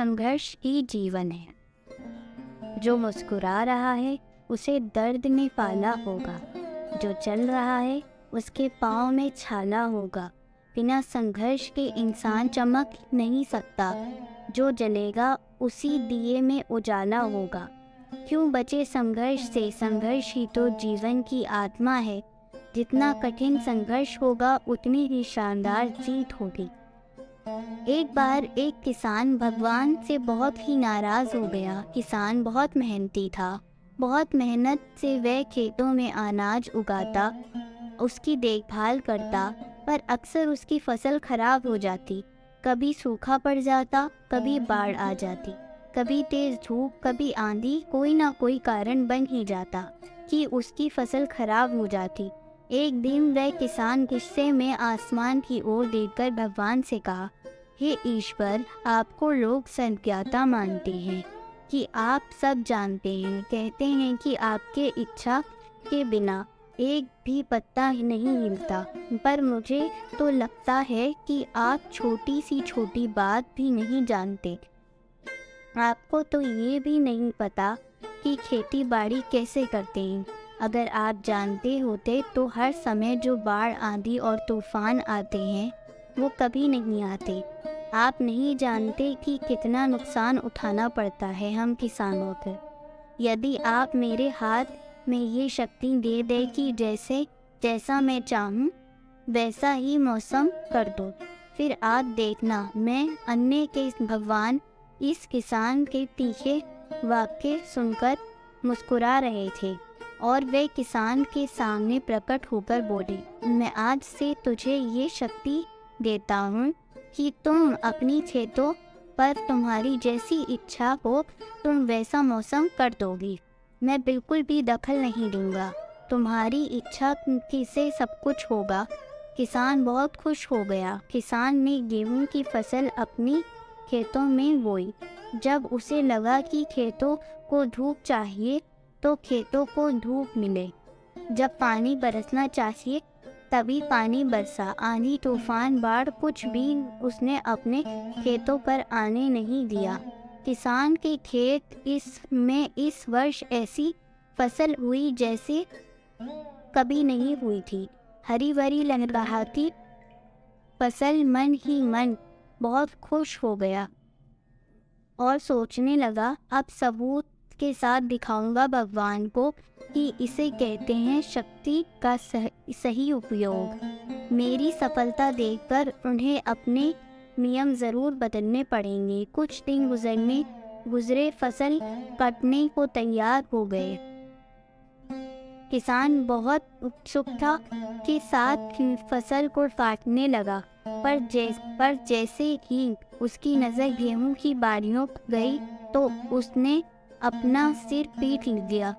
संघर्ष ही जीवन है। जो मुस्कुरा रहा है उसे दर्द ने पाला होगा, जो चल रहा है उसके पाँव में छाला होगा। बिना संघर्ष के इंसान चमक नहीं सकता, जो जलेगा उसी दिए में उजाला होगा। क्यों बचे संघर्ष से, संघर्ष ही तो जीवन की आत्मा है। जितना कठिन संघर्ष होगा उतनी ही शानदार जीत होगी। एक बार एक किसान भगवान से बहुत ही नाराज़ हो गया। किसान बहुत मेहनती था, बहुत मेहनत से वह खेतों में अनाज उगाता, उसकी देखभाल करता, पर अक्सर उसकी फसल खराब हो जाती। कभी सूखा पड़ जाता, कभी बाढ़ आ जाती, कभी तेज धूप, कभी आंधी, कोई ना कोई कारण बन ही जाता कि उसकी फसल खराब हो जाती। एक दिन वह किसान गुस्से में आसमान की ओर देखकर भगवान से कहा, हे ईश्वर, आपको लोग सर्वज्ञता मानते हैं कि आप सब जानते हैं, कहते हैं कि आपके इच्छा के बिना एक भी पत्ता ही नहीं हिलता, पर मुझे तो लगता है कि आप छोटी सी छोटी बात भी नहीं जानते। आपको तो ये भी नहीं पता कि खेती बाड़ी कैसे करते हैं। अगर आप जानते होते तो हर समय जो बाढ़, आंधी और तूफान आते हैं वो कभी नहीं आते। आप नहीं जानते कि कितना नुकसान उठाना पड़ता है हम किसानों को। यदि आप मेरे हाथ में ये शक्ति दे दे कि जैसा मैं चाहूँ वैसा ही मौसम कर दो, फिर आप देखना मैं अन्य के भगवान इस किसान के तीखे वाक्य सुनकर मुस्कुरा रहे थे और वे किसान के सामने प्रकट होकर बोले, मैं आज से तुझे ये शक्ति देता हूँ कि तुम अपनी खेतों पर तुम्हारी जैसी इच्छा हो तुम वैसा मौसम कर दोगी। मैं बिल्कुल भी दखल नहीं दूंगा, तुम्हारी इच्छा से सब कुछ होगा। किसान बहुत खुश हो गया। किसान ने गेहूं की फसल अपनी खेतों में बोई। जब उसे लगा कि खेतों को धूप चाहिए तो खेतों को धूप मिले, जब पानी बरसना चाहिए तभी पानी बरसा। आंधी, तूफान, बाढ़ कुछ भी उसने अपने खेतों पर आने नहीं दिया। किसान के खेत इस वर्ष ऐसी फसल हुई जैसे कभी नहीं हुई थी। हरी भरी लहलहाती फसल मन ही मन बहुत खुश हो गया और सोचने लगा, अब सबूत के साथ दिखाऊंगा भगवान को कि इसे कहते हैं शक्ति का सही उपयोग। मेरी सफलता देखकर उन्हें अपने नियम ज़रूर बदलने पड़ेंगे। कुछ दिन गुजरे, फसल कटने को तैयार हो गए। किसान बहुत उत्सुकता के साथ फसल को काटने लगा, पर जैसे ही उसकी नज़र गेहूं की बारियों पर गई तो उसने अपना सिर पीट लिया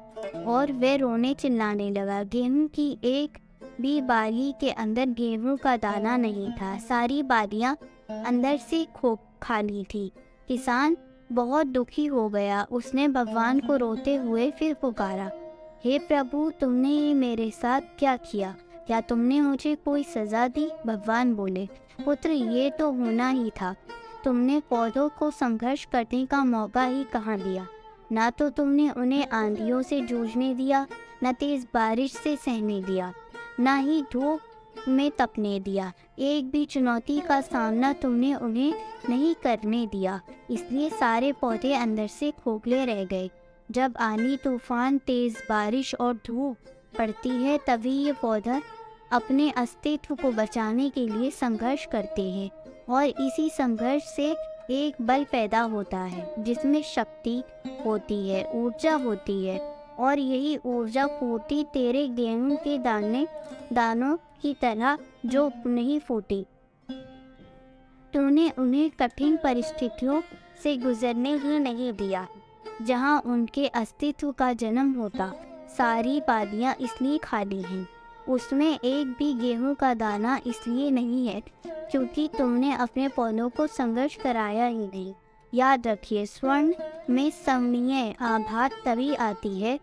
और वह रोने चिल्लाने लगा। गेहूं की एक भी बाली के अंदर गेहूं का दाना नहीं था, सारी बालियां अंदर से खाली थी। किसान बहुत दुखी हो गया। उसने भगवान को रोते हुए फिर पुकारा, हे प्रभु, तुमने ये मेरे साथ क्या किया? क्या तुमने मुझे कोई सज़ा दी? भगवान बोले, पुत्र, ये तो होना ही था। तुमने पौधों को संघर्ष करने का मौका ही कहाँ दिया। ना तो तुमने उन्हें आंधियों से जूझने दिया, न तेज़ बारिश से सहने दिया, ना ही धूप में तपने दिया। एक भी चुनौती का सामना तुमने उन्हें नहीं करने दिया, इसलिए सारे पौधे अंदर से खोखले रह गए। जब आंधी, तूफान, तेज़ बारिश और धूप पड़ती है तभी ये पौधा अपने अस्तित्व को बचाने के लिए संघर्ष करते हैं और इसी संघर्ष से एक बल पैदा होता है जिसमें शक्ति होती है, ऊर्जा होती है, और यही ऊर्जा फूटी तेरे गेहूं के दानों की तरह जो नहीं फूटी। तूने उन्हें कठिन परिस्थितियों से गुजरने ही नहीं दिया जहां उनके अस्तित्व का जन्म होता। सारी बालियां इसलिए खाली हैं, उसमें एक भी गेहूं का दाना इसलिए नहीं है क्योंकि तुमने अपने पौधों को संघर्ष कराया ही नहीं। याद रखिए, स्वर्ण में सविनय आभा तभी आती है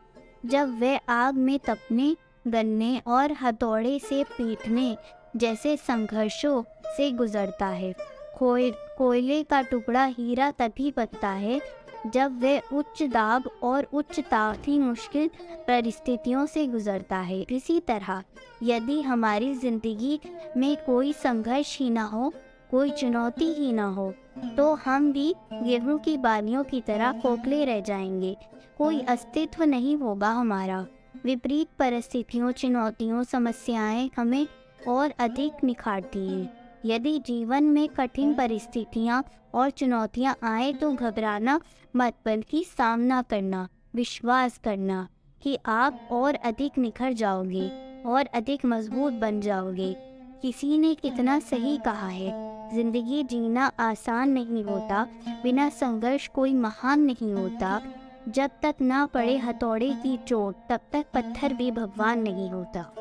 जब वह आग में तपने, गलने और हथौड़े से पीटने जैसे संघर्षों से गुजरता है। कोयले का टुकड़ा हीरा तभी बनता है जब वह उच्च दाब और उच्च ताप की मुश्किल परिस्थितियों से गुजरता है। इसी तरह यदि हमारी जिंदगी में कोई संघर्ष ही ना हो, कोई चुनौती ही ना हो, तो हम भी गेहूं की बालियों की तरह खोखले रह जाएंगे। कोई अस्तित्व नहीं होगा हमारा। विपरीत परिस्थितियों, चुनौतियों, समस्याएं हमें और अधिक निखारती हैं। यदि जीवन में कठिन परिस्थितियां और चुनौतियां आए तो घबराना मत, बल्कि सामना करना, विश्वास करना कि आप और अधिक निखर जाओगे और अधिक मजबूत बन जाओगे। किसी ने कितना सही कहा है, जिंदगी जीना आसान नहीं होता, बिना संघर्ष कोई महान नहीं होता। जब तक ना पड़े हथौड़े की चोट, तब तक पत्थर भी भगवान नहीं होता।